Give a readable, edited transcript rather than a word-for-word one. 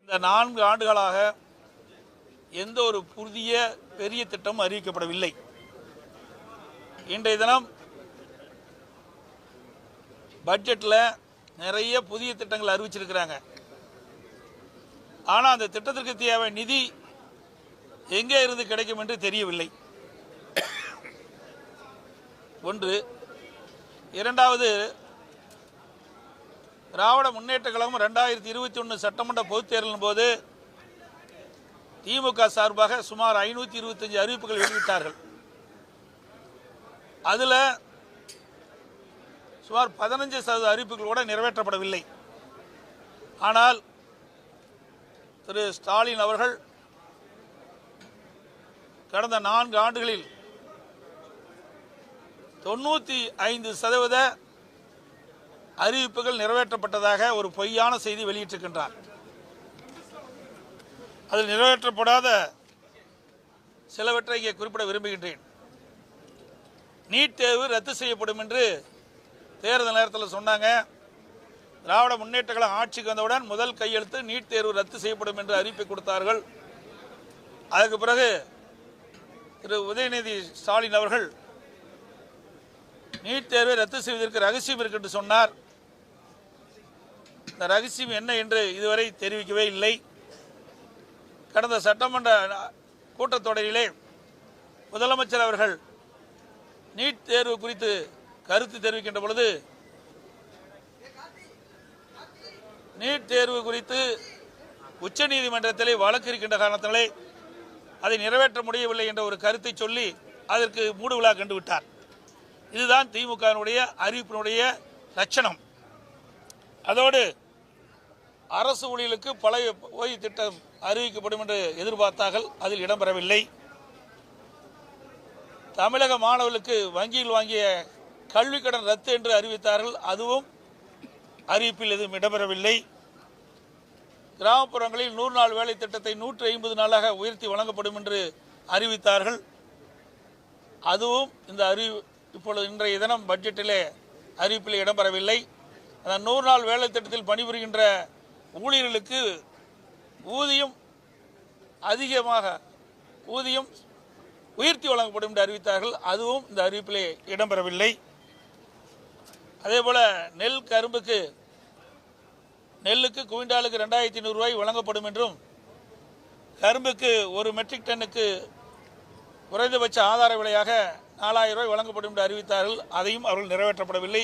இந்த 4 ஆண்டுகளாக எந்த ஒரு புதிய பெரிய திட்டமும் அறிவிக்கப்படவில்லை. இன்றைய தினம் பட்ஜெட்டில் நிறைய புதிய திட்டங்கள் அறிவிச்சிருக்கிறாங்க. ஆனால் அந்த திட்டத்திற்கு தேவை நிதி எங்கே இருந்து கிடைக்கும் என்று தெரியவில்லை. ஒன்று. இரண்டாவது, திராவிட முன்னேற்ற கழகம் 2021 சட்டமன்ற பொதுத் தேர்தலின் போது திமுக சார்பாக சுமார் 525 அறிவிப்புகள் வெளியிட்டார்கள். அதில் சுமார் 15% அறிவிப்புகள் கூட நிறைவேற்றப்படவில்லை. ஆனால் திரு ஸ்டாலின் அவர்கள் கடந்த 4 ஆண்டுகளில் 95% அறிவிப்புகள் நிறைவேற்றப்பட்டதாக ஒரு பொய்யான செய்தி வெளியிட்டிருக்கின்றார். அதில் நிறைவேற்றப்படாத சிலவற்றை இங்கே குறிப்பிட விரும்புகின்றேன். நீட் தேர்வு ரத்து செய்யப்படும் என்று தேர்தல் நேரத்தில் சொன்னாங்க. திராவிட முன்னேற்ற கழகம் ஆட்சிக்கு வந்தவுடன் முதல் கையெழுத்து நீட் தேர்வு ரத்து செய்யப்படும் என்று அறிவிப்பை கொடுத்தார்கள். அதற்கு பிறகு திரு உதயநிதி ஸ்டாலின் அவர்கள் நீட் தேர்வை ரத்து செய்வதற்கு ரகசியம் இருக்கு என்று சொன்னார். இந்த ரகசியம் என்ன என்று இதுவரை தெரிவிக்கவே இல்லை. கடந்த சட்டமன்ற கூட்டத்தொடரிலே முதலமைச்சர் அவர்கள் நீட் தேர்வு குறித்து கருத்து தெரிவிக்கின்ற பொழுது நீட் தேர்வு குறித்து உச்சநீதிமன்றத்திலே வழக்கு இருக்கின்ற காரணத்தினாலே அதை நிறைவேற்ற முடியவில்லை என்ற ஒரு கருத்தை சொல்லி அதற்கு மூடு விழா கண்டுவிட்டார். இதுதான் திமுகவினுடைய அறிவிப்பினுடைய லட்சணம். அதோடு அரசு ஊழியர்களுக்கு பழைய ஓய்வு திட்டம் அறிவிக்கப்படும் என்று எதிர்பார்த்தார்கள். அதில் இடம்பெறவில்லை. தமிழக மாணவர்களுக்கு வங்கியில் வாங்கிய கல்விக் கடன் ரத்து என்று அறிவித்தார்கள். அதுவும் அறிவிப்பில் எதுவும் இடம்பெறவில்லை. கிராமப்புறங்களில் 100 நாள் வேலை திட்டத்தை 150 நாளாக உயர்த்தி வழங்கப்படும் என்று அறிவித்தார்கள். அதுவும் இந்த இப்பொழுது இன்றைய தினம் பட்ஜெட்டிலே அறிவிப்பில் இடம்பெறவில்லை. அந்த 100 நாள் வேலை திட்டத்தில் பணிபுரிகின்ற ஊழியர்களுக்கு ஊதியம் உயர்த்தி வழங்கப்படும் என்று அறிவித்தார்கள். அதுவும் இந்த அறிவிப்பிலே இடம்பெறவில்லை. அதேபோல நெல்லுக்கு குவிண்டாலுக்கு 2500 ரூபாய் வழங்கப்படும் என்றும் கரும்புக்கு ஒரு மெட்ரிக் டன்னுக்கு குறைந்தபட்ச ஆதார விலையாக 4000 ரூபாய் வழங்கப்படும் என்று அறிவித்தார்கள். அதையும் அவர்கள் நிறைவேற்றப்படவில்லை.